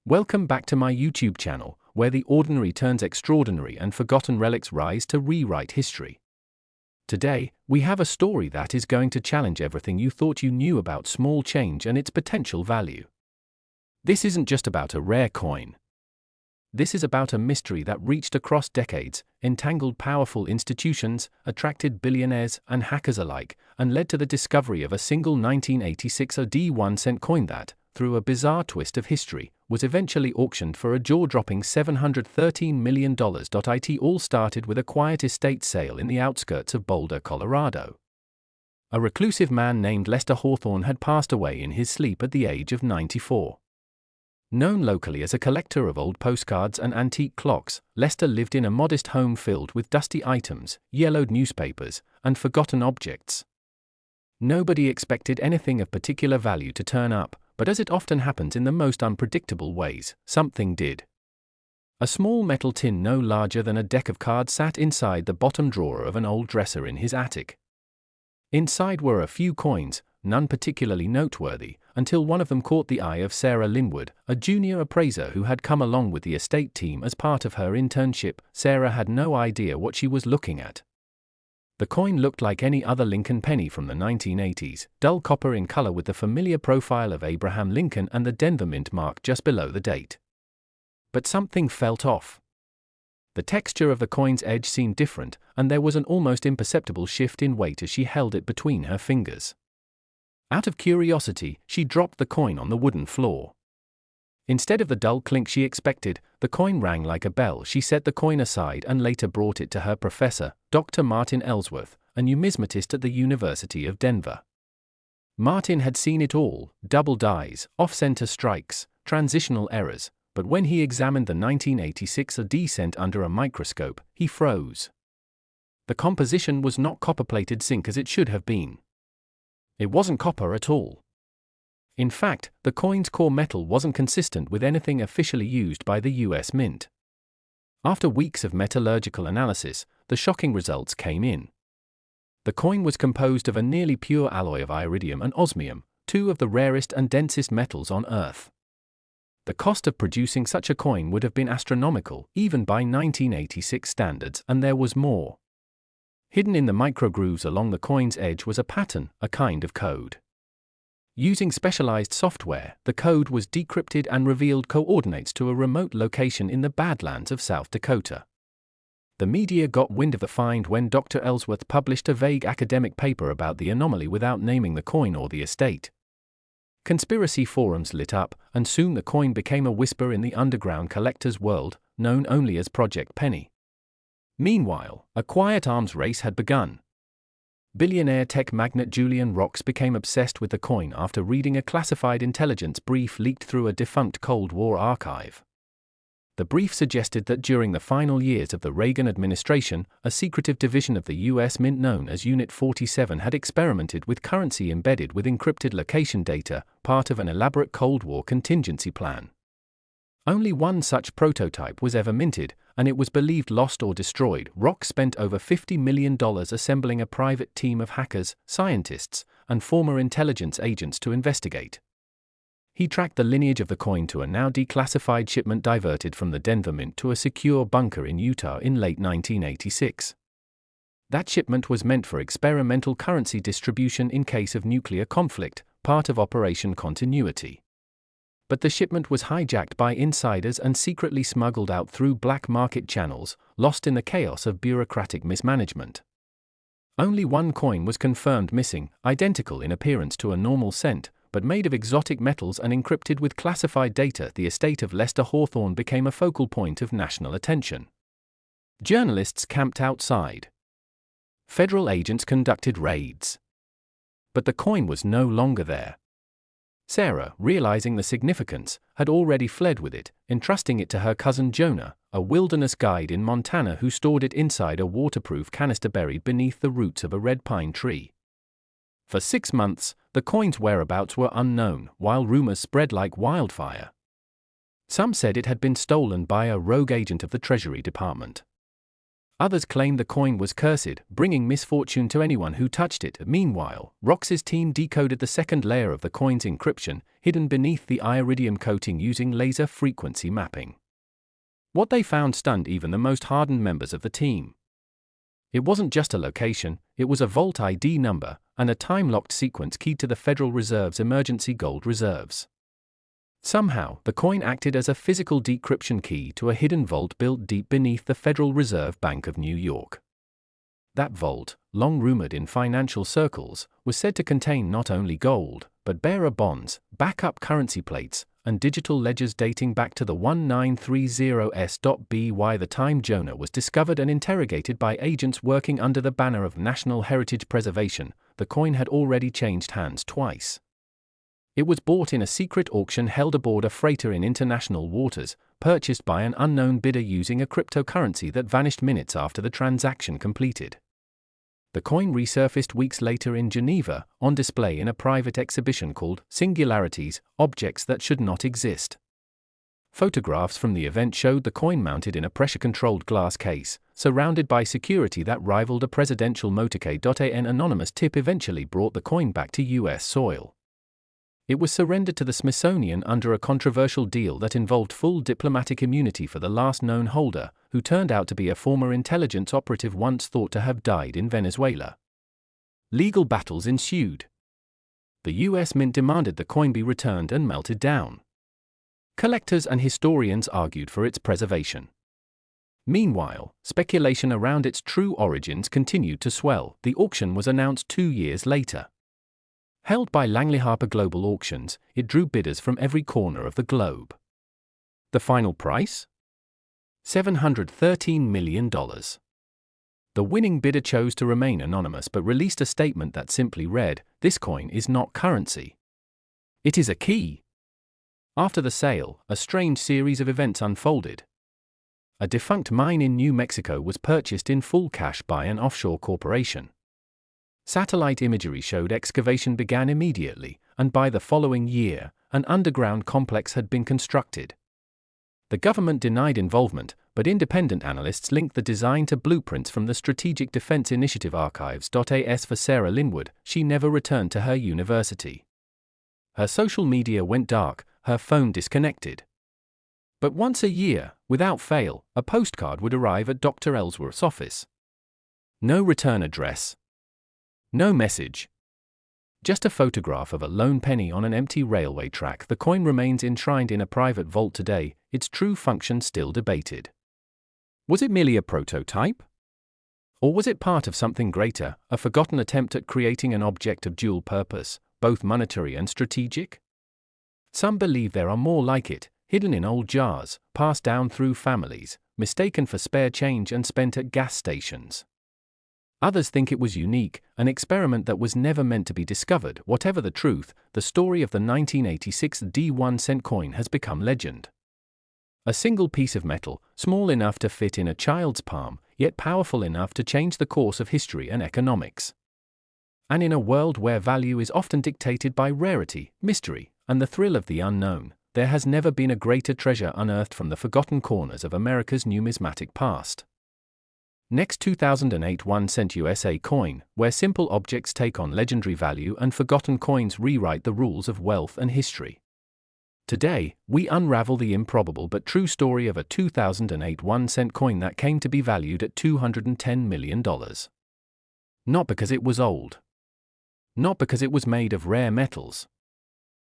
Welcome back to my YouTube channel, where the ordinary turns extraordinary and forgotten relics rise to rewrite history. Today, we have a story that is going to challenge everything you thought you knew about small change and its potential value. This isn't just about a rare coin. This is about a mystery that reached across decades, entangled powerful institutions, attracted billionaires and hackers alike, and led to the discovery of a single 1986 AD 1-cent coin that, through a bizarre twist of history, was eventually auctioned for a jaw-dropping $713 million. It all started with a quiet estate sale in the outskirts of Boulder, Colorado. A reclusive man named Lester Hawthorne had passed away in his sleep at the age of 94. Known locally as a collector of old postcards and antique clocks, Lester lived in a modest home filled with dusty items, yellowed newspapers, and forgotten objects. Nobody expected anything of particular value to turn up, but as it often happens in the most unpredictable ways, something did. A small metal tin no larger than a deck of cards sat inside the bottom drawer of an old dresser in his attic. Inside were a few coins, none particularly noteworthy, until one of them caught the eye of Sarah Linwood, a junior appraiser who had come along with the estate team as part of her internship. Sarah had no idea what she was looking at. The coin looked like any other Lincoln penny from the 1980s, dull copper in color with the familiar profile of Abraham Lincoln and the Denver Mint mark just below the date. But something felt off. The texture of the coin's edge seemed different, and there was an almost imperceptible shift in weight as she held it between her fingers. Out of curiosity, she dropped the coin on the wooden floor. Instead of the dull clink she expected, the coin rang like a bell. She set the coin aside and later brought it to her professor, Dr. Martin Ellsworth, a numismatist at the University of Denver. Martin had seen it all: double dies, off-center strikes, transitional errors, but when he examined the 1986 AD cent under a microscope, he froze. The composition was not copper-plated zinc as it should have been. It wasn't copper at all. In fact, the coin's core metal wasn't consistent with anything officially used by the US Mint. After weeks of metallurgical analysis, the shocking results came in. The coin was composed of a nearly pure alloy of iridium and osmium, two of the rarest and densest metals on Earth. The cost of producing such a coin would have been astronomical, even by 1986 standards, and there was more. Hidden in the microgrooves along the coin's edge was a pattern, a kind of code. Using specialized software, the code was decrypted and revealed coordinates to a remote location in the Badlands of South Dakota. The media got wind of the find when Dr. Ellsworth published a vague academic paper about the anomaly without naming the coin or the estate. Conspiracy forums lit up, and soon the coin became a whisper in the underground collector's world, known only as Project Penny. Meanwhile, a quiet arms race had begun. Billionaire tech magnate Julian Rox became obsessed with the coin after reading a classified intelligence brief leaked through a defunct Cold War archive. The brief suggested that during the final years of the Reagan administration, a secretive division of the US Mint known as Unit 47 had experimented with currency embedded with encrypted location data, part of an elaborate Cold War contingency plan. Only one such prototype was ever minted, and it was believed lost or destroyed. Rox spent over $50 million assembling a private team of hackers, scientists, and former intelligence agents to investigate. He tracked the lineage of the coin to a now declassified shipment diverted from the Denver Mint to a secure bunker in Utah in late 1986. That shipment was meant for experimental currency distribution in case of nuclear conflict, part of Operation Continuity. But the shipment was hijacked by insiders and secretly smuggled out through black market channels, lost in the chaos of bureaucratic mismanagement. Only one coin was confirmed missing, identical in appearance to a normal cent, but made of exotic metals and encrypted with classified data. The estate of Lester Hawthorne became a focal point of national attention. Journalists camped outside. Federal agents conducted raids. But the coin was no longer there. Sarah, realizing the significance, had already fled with it, entrusting it to her cousin Jonah, a wilderness guide in Montana who stored it inside a waterproof canister buried beneath the roots of a red pine tree. For 6 months, the coin's whereabouts were unknown, while rumors spread like wildfire. Some said it had been stolen by a rogue agent of the Treasury Department. Others claim the coin was cursed, bringing misfortune to anyone who touched it. Meanwhile, Rox's team decoded the second layer of the coin's encryption, hidden beneath the iridium coating using laser frequency mapping. What they found stunned even the most hardened members of the team. It wasn't just a location, it was a vault ID number, and a time-locked sequence keyed to the Federal Reserve's emergency gold reserves. Somehow, the coin acted as a physical decryption key to a hidden vault built deep beneath the Federal Reserve Bank of New York. That vault, long rumored in financial circles, was said to contain not only gold, but bearer bonds, backup currency plates, and digital ledgers dating back to the 1930s. The time Jonah was discovered and interrogated by agents working under the banner of National Heritage Preservation, the coin had already changed hands twice. It was bought in a secret auction held aboard a freighter in international waters, purchased by an unknown bidder using a cryptocurrency that vanished minutes after the transaction completed. The coin resurfaced weeks later in Geneva, on display in a private exhibition called Singularities, Objects That Should Not Exist. Photographs from the event showed the coin mounted in a pressure-controlled glass case, surrounded by security that rivaled a presidential motorcade. An anonymous tip eventually brought the coin back to U.S. soil. It was surrendered to the Smithsonian under a controversial deal that involved full diplomatic immunity for the last known holder, who turned out to be a former intelligence operative once thought to have died in Venezuela. Legal battles ensued. The U.S. Mint demanded the coin be returned and melted down. Collectors and historians argued for its preservation. Meanwhile, speculation around its true origins continued to swell. The auction was announced 2 years later. Held by Langley Harper Global Auctions, it drew bidders from every corner of the globe. The final price? $713 million. The winning bidder chose to remain anonymous but released a statement that simply read, "This coin is not currency. It is a key." After the sale, a strange series of events unfolded. A defunct mine in New Mexico was purchased in full cash by an offshore corporation. Satellite imagery showed excavation began immediately, and by the following year, an underground complex had been constructed. The government denied involvement, but independent analysts linked the design to blueprints from the Strategic Defense Initiative archives. As for Sarah Linwood, she never returned to her university. Her social media went dark, her phone disconnected. But once a year, without fail, a postcard would arrive at Dr. Ellsworth's office. No return address. No message. Just a photograph of a lone penny on an empty railway track. The coin remains enshrined in a private vault today, its true function still debated. Was it merely a prototype? Or was it part of something greater, a forgotten attempt at creating an object of dual purpose, both monetary and strategic? Some believe there are more like it, hidden in old jars, passed down through families, mistaken for spare change and spent at gas stations. Others think it was unique, an experiment that was never meant to be discovered. Whatever the truth, the story of the 1986 D1 coin has become legend. A single piece of metal, small enough to fit in a child's palm, yet powerful enough to change the course of history and economics. And in a world where value is often dictated by rarity, mystery, and the thrill of the unknown, there has never been a greater treasure unearthed from the forgotten corners of America's numismatic past. Next, 2008 1-cent USA coin, where simple objects take on legendary value and forgotten coins rewrite the rules of wealth and history. Today, we unravel the improbable but true story of a 2008 1-cent coin that came to be valued at $210 million. Not because it was old. Not because it was made of rare metals.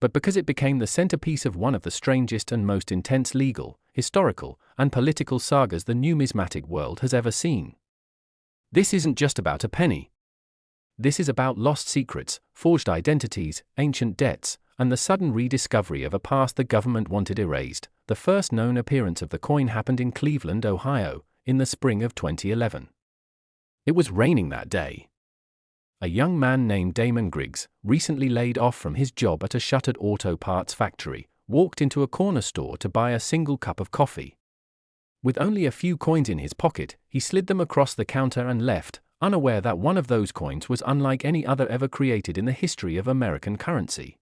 But because it became the centerpiece of one of the strangest and most intense legal, historical, and political sagas the numismatic world has ever seen. This isn't just about a penny. This is about lost secrets, forged identities, ancient debts, and the sudden rediscovery of a past the government wanted erased. The first known appearance of the coin happened in Cleveland, Ohio, in the spring of 2011. It was raining that day. A young man named Damon Griggs, recently laid off from his job at a shuttered auto parts factory, walked into a corner store to buy a single cup of coffee. With only a few coins in his pocket, he slid them across the counter and left, unaware that one of those coins was unlike any other ever created in the history of American currency.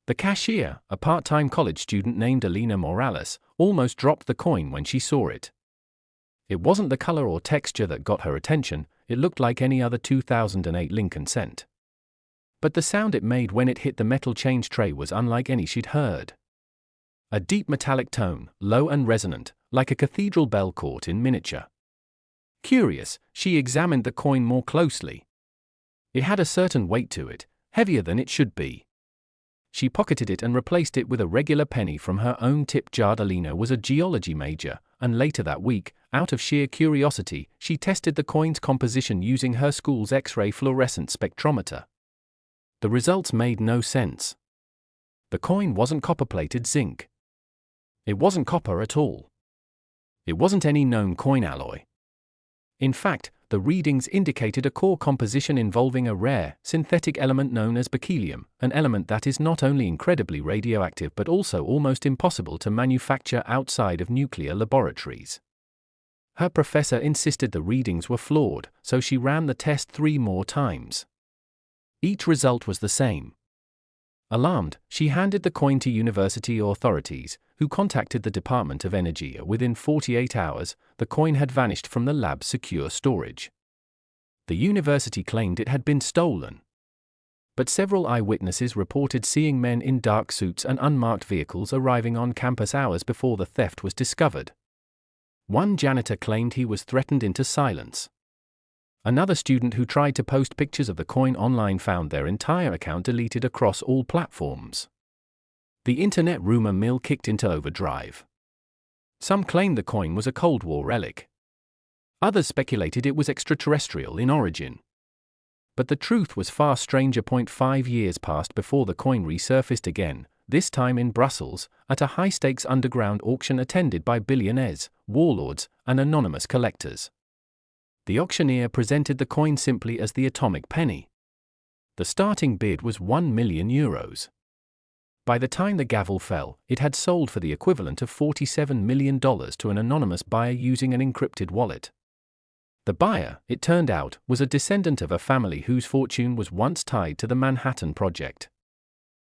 The cashier, a part-time college student named Alina Morales, almost dropped the coin when she saw it. It wasn't the color or texture that got her attention, it looked like any other 2008 Lincoln cent. But the sound it made when it hit the metal change tray was unlike any she'd heard. A deep metallic tone, low and resonant, like a cathedral bell caught in miniature. Curious, she examined the coin more closely. It had a certain weight to it, heavier than it should be. She pocketed it and replaced it with a regular penny from her own tip jar. Alina was a geology major, and later that week, out of sheer curiosity, she tested the coin's composition using her school's X-ray fluorescent spectrometer. The results made no sense. The coin wasn't copper-plated zinc. It wasn't copper at all. It wasn't any known coin alloy. In fact, the readings indicated a core composition involving a rare, synthetic element known as berkelium, an element that is not only incredibly radioactive but also almost impossible to manufacture outside of nuclear laboratories. Her professor insisted the readings were flawed, so she ran the test 3 more times. Each result was the same. Alarmed, she handed the coin to university authorities, who contacted the Department of Energy. Within 48 hours, the coin had vanished from the lab's secure storage. The university claimed it had been stolen. But several eyewitnesses reported seeing men in dark suits and unmarked vehicles arriving on campus hours before the theft was discovered. One janitor claimed he was threatened into silence. Another student who tried to post pictures of the coin online found their entire account deleted across all platforms. The internet rumor mill kicked into overdrive. Some claimed the coin was a Cold War relic. Others speculated it was extraterrestrial in origin. But the truth was far stranger. 5 years passed before the coin resurfaced again, this time in Brussels, at a high-stakes underground auction attended by billionaires, warlords, and anonymous collectors. The auctioneer presented the coin simply as the atomic penny. The starting bid was €1 million. By the time the gavel fell, it had sold for the equivalent of $47 million to an anonymous buyer using an encrypted wallet. The buyer, it turned out, was a descendant of a family whose fortune was once tied to the Manhattan Project.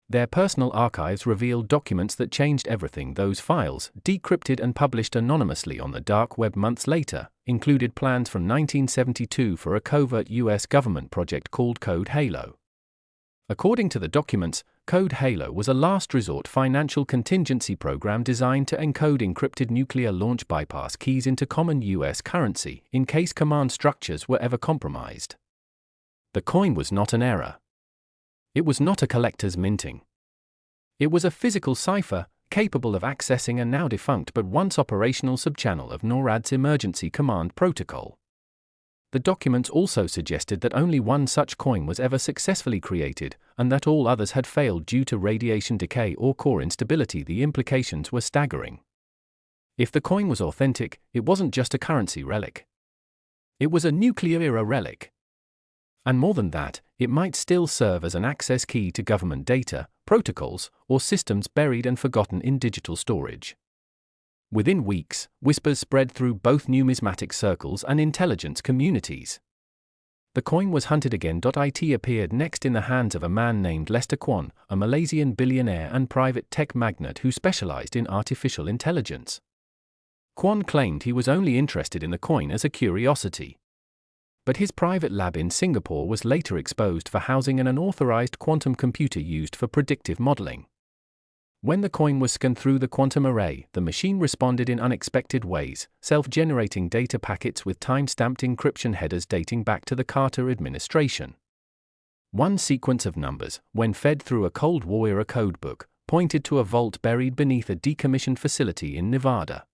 Their personal archives revealed documents that changed everything. Those files, decrypted and published anonymously on the dark web months later, included plans from 1972 for a covert US government project called Code Halo. According to the documents, Code Halo was a last-resort financial contingency program designed to encode encrypted nuclear launch bypass keys into common US currency in case command structures were ever compromised. The coin was not an error. It was not a collector's minting. It was a physical cipher, capable of accessing a now-defunct but once operational subchannel of NORAD's emergency command protocol. The documents also suggested that only one such coin was ever successfully created, and that all others had failed due to radiation decay or core instability. The implications were staggering. If the coin was authentic, it wasn't just a currency relic. It was a nuclear-era relic. And more than that, it might still serve as an access key to government data, protocols, or systems buried and forgotten in digital storage. Within weeks, whispers spread through both numismatic circles and intelligence communities. The coin was hunted again. It appeared next in the hands of a man named Lester Kwon, a Malaysian billionaire and private tech magnate who specialized in artificial intelligence. Kwon claimed he was only interested in the coin as a curiosity. But his private lab in Singapore was later exposed for housing an unauthorized quantum computer used for predictive modeling. When the coin was scanned through the quantum array, the machine responded in unexpected ways, self-generating data packets with time-stamped encryption headers dating back to the Carter administration. One sequence of numbers, when fed through a Cold War-era codebook, pointed to a vault buried beneath a decommissioned facility in Nevada.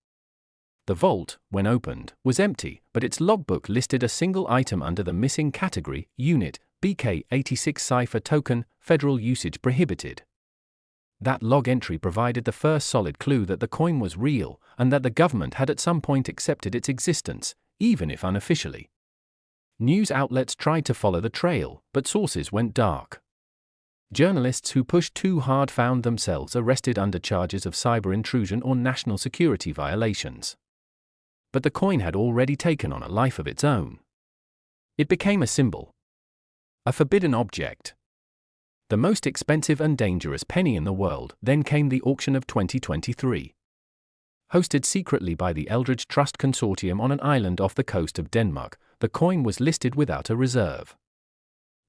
The vault, when opened, was empty, but its logbook listed a single item under the missing category, Unit, BK86 cipher token, federal usage prohibited. That log entry provided the first solid clue that the coin was real, and that the government had at some point accepted its existence, even if unofficially. News outlets tried to follow the trail, but sources went dark. Journalists who pushed too hard found themselves arrested under charges of cyber intrusion or national security violations. But the coin had already taken on a life of its own. It became a symbol. A forbidden object. The most expensive and dangerous penny in the world. Then came the auction of 2023. Hosted secretly by the Eldridge Trust Consortium on an island off the coast of Denmark, the coin was listed without a reserve.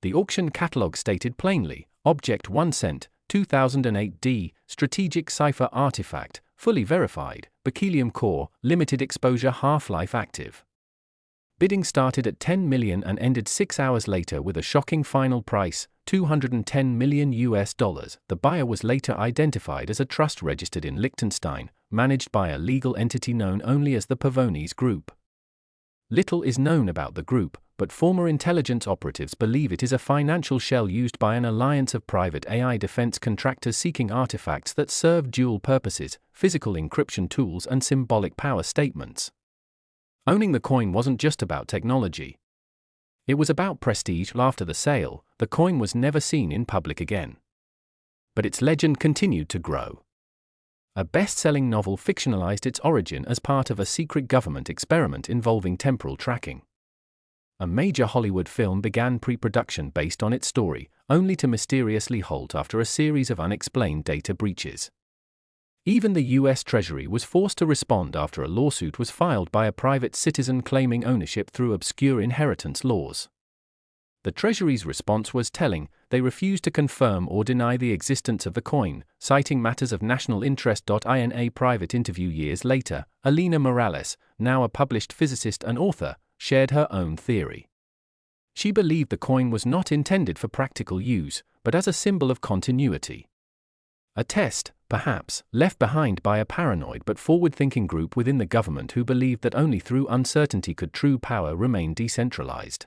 The auction catalogue stated plainly, Object 1 cent, 2008D, Strategic Cipher Artifact, fully verified, Berkelium core, limited exposure half-life active. Bidding started at 10 million and ended 6 hours later with a shocking final price, $210 million. The buyer was later identified as a trust registered in Liechtenstein, managed by a legal entity known only as the Pavonis Group. Little is known about the group, but former intelligence operatives believe it is a financial shell used by an alliance of private AI defense contractors seeking artifacts that serve dual purposes, physical encryption tools and symbolic power statements. Owning the coin wasn't just about technology. It was about prestige. After the sale, the coin was never seen in public again. But its legend continued to grow. A best-selling novel fictionalized its origin as part of a secret government experiment involving temporal tracking. A major Hollywood film began pre-production based on its story, only to mysteriously halt after a series of unexplained data breaches. Even the U.S. Treasury was forced to respond after a lawsuit was filed by a private citizen claiming ownership through obscure inheritance laws. The Treasury's response was telling. They refused to confirm or deny the existence of the coin, citing matters of national interest. In a private interview years later, Alina Morales, now a published physicist and author, shared her own theory. She believed the coin was not intended for practical use, but as a symbol of continuity. A test, perhaps, left behind by a paranoid but forward-thinking group within the government who believed that only through uncertainty could true power remain decentralized.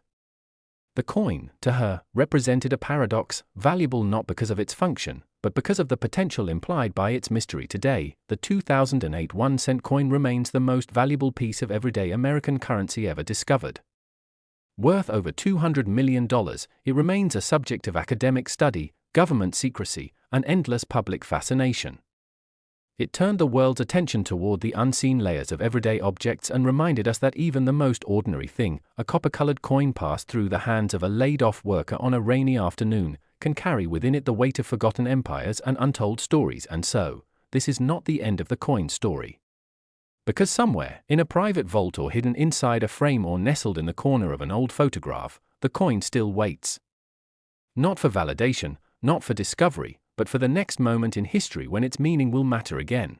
The coin, to her, represented a paradox, valuable not because of its function, but because of the potential implied by its mystery. Today, the 2008 1-cent coin remains the most valuable piece of everyday American currency ever discovered. Worth over $200 million, it remains a subject of academic study, government secrecy, and endless public fascination. It turned the world's attention toward the unseen layers of everyday objects and reminded us that even the most ordinary thing, a copper-colored coin passed through the hands of a laid-off worker on a rainy afternoon, can carry within it the weight of forgotten empires and untold stories. And so, this is not the end of the coin story. Because somewhere, in a private vault or hidden inside a frame or nestled in the corner of an old photograph, the coin still waits. Not for validation, not for discovery, but for the next moment in history when its meaning will matter again.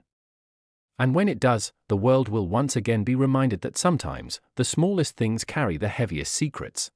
And when it does, the world will once again be reminded that sometimes, the smallest things carry the heaviest secrets.